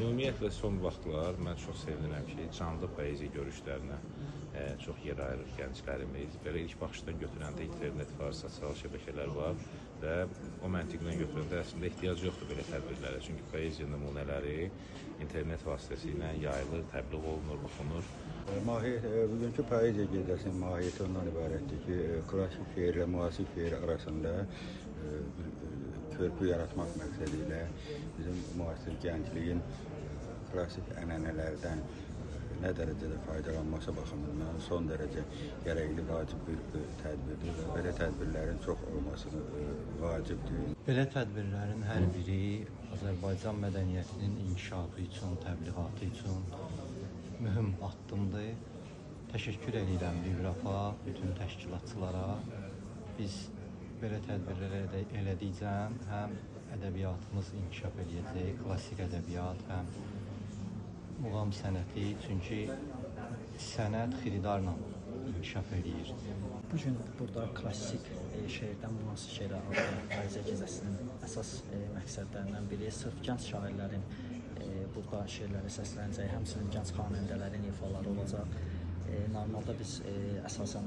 Ümumiyyətlə son vaxtlar mən çox sevinirəm ki, canlı poeziya görüşlərinə çox yer ayırır gənclərimiz. Belə ilk baxışdan götürəndə internet var, sosial şəbəkələr var və o məntiqlə götürəndə əslində ehtiyac yoxdur belə tədbirlərə. Çünki poeziya nümunələri internet vasitəsilə yayılır, təbliğ olunur, oxunur. Bugünkü poeziya gecəsinin mahiyyəti ondan ibarətdir ki, klassik şeirlə müasir şeir arasında körpü yaratmaq məqsədi ilə bizim müasir gəncliyin klassik ənənələrdən nə dərəcədə faydalanması baxımından son dərəcə gərəkli, vacib bir tədbirdir və belə tədbirlərin çox olması vacibdir. Belə tədbirlərin hər biri Azərbaycan mədəniyyətinin inkişafı üçün, təbliğatı üçün mühüm addımdır. Təşəkkür edirəm Biqrafa, bütün təşkilatçılara. Biz belə tədbirlər elədikcə həm ədəbiyyatımız inkişaf edəcək, klassik ədəbiyyat, həm muğam sənəti, çünki sənət xiridarla inkişaf edir. Bugün burada klassik şeirdən müasir şeirə adlı poeziya gecəsinin əsas məqsədlərindən biri sırf gənc şairlərin burada şeirləri səslənəcək, həmçinin gənc xanəndələrin ifaları olacaq. Normalda biz əsasən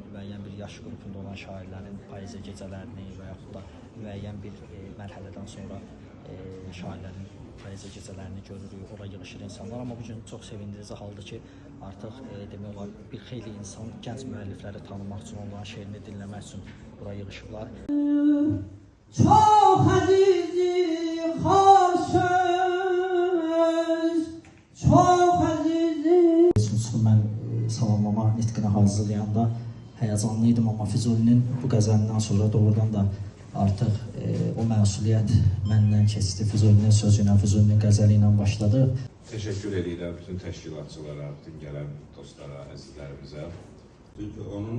müəyyən bir yaş qrupunda olan şairlərin poeziya gecələrini və yaxud da müəyyən bir mərhələdən sonra şairlərin poeziya gecələrini görürük, ora yığışır insanlar. Amma bugün çox sevindirici haldır ki, artıq demək olar bir xeyli insan gənc müəllifləri tanımaq üçün, onların şeirini dinləmək üçün bura yığışıblar. Çox əzizi xoş söz, çox əzizi. Mən salamlama nitqini hazırlayanda həyəcanlıydım, amma Füzulinin bu qəzəlindən sonra doğrudan da artıq o məsuliyyət məndən keçdi. Füzulinin sözü ilə, Füzulinin qəzəli ilə başladı. Təşəkkür edirəm bütün təşkilatçılara, bütün gələn dostlara, əzizlərimizə. Çünki onun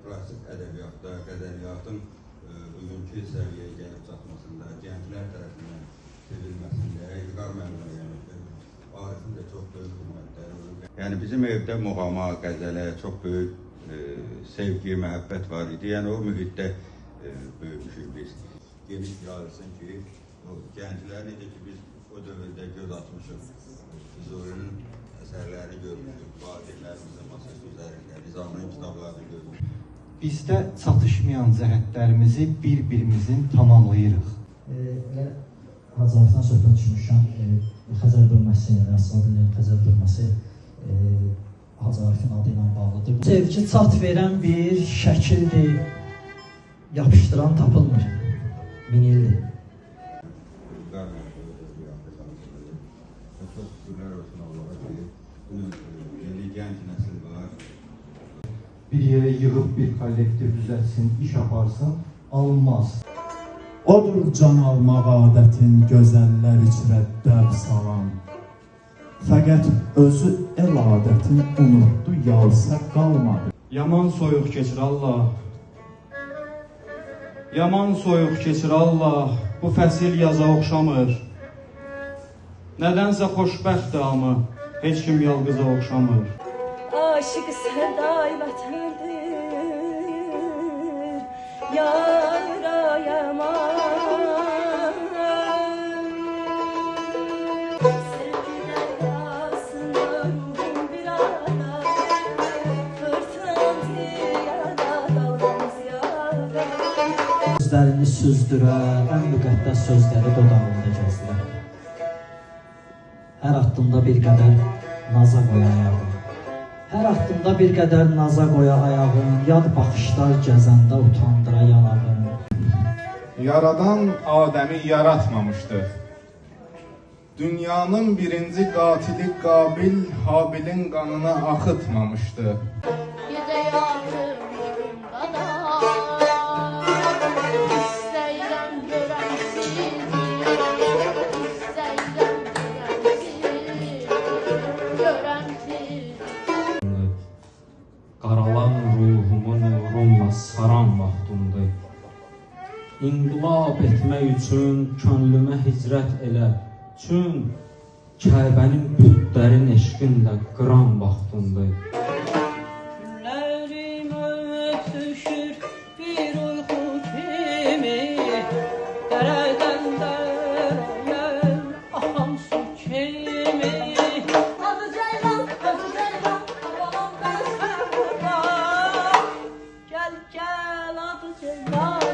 klassik ədəbiyyatda, qədəriyyatın bugünkü səviyyəyə gəlib çatmasında, gənclər tərəfindən sevilməsində, İlqar müəllimə Arifin də çox böyük hörmətləri olur. Yəni bizim evdə muğama, qəzələ çox böyük sevgi, məhəbbət var idi. Yəni o mühitdə böyümüşük biz. Geniş yayılsın ki, o gənclər necə ki biz o dövrdə göz atmışıq. Füzulinin əsərlərini görmüşük, valideynlərimizin masası üzərində, Nizaminin kitablarını görmüşük. Bizdə çatışmayan cəhətlərimizi bir-birimizin tamamlayırıq. Hacı Arifdən söhbət düşmüşəm. Xəzər bölməsi, Rəssadilin Xəzər bölməsi Hacı Arifin adı ilə bağlıdır. Sevgi çat verən bir şəkildir, yapışdıran tapılmır, minildir. Çox şükürlər olsun Allah'a ki, yeni gənc nəsil var. Bir yerə yığıb bir kollektiv düzəlsin, iş aparsın, alınmaz. Odur can almaq adətin gözəllər içrə dəb salan. Fəqət özü el adətin unutdu, yalsa qalmadı. Yaman soyuq keçir Allah. Yaman soyuq keçir Allah. Bu fəsil yaza oxşamır. Nədənsə xoşbəxtdir amma heç kim yalqıza oxşamır. Aşık sevday vətəndir, yara yaman. Sevgiler yasında ruhum bir arada, fırtınam ziyada, dalgam ziyada. Sözlərini süzdürər, ən müqəddəs sözləri dodağında gəzdirər. Hər addımda bir qədər naza qoya ayağın. Hər addımda bir qədər naza qoya ayağın, yad baxışlar gəzəndə utandıra yanağın. Yaradan Adəmi yaratmamışdı. Dünyanın birinci qatili Qabil, Habilin qanını axıtmamışdı. Gece yarım yolunda da, istəyirəm görəm sizi, istəyirəm görəm sizi, görəm sizi. Qaralan ruhumu nurunla saran vaxtımdır. İnqilab etmək üçün könlümə hicrət elə, çün Kəbənin bütlərin eşqinlə qıran vaxtımdır. Günlərim ötür. Ceylan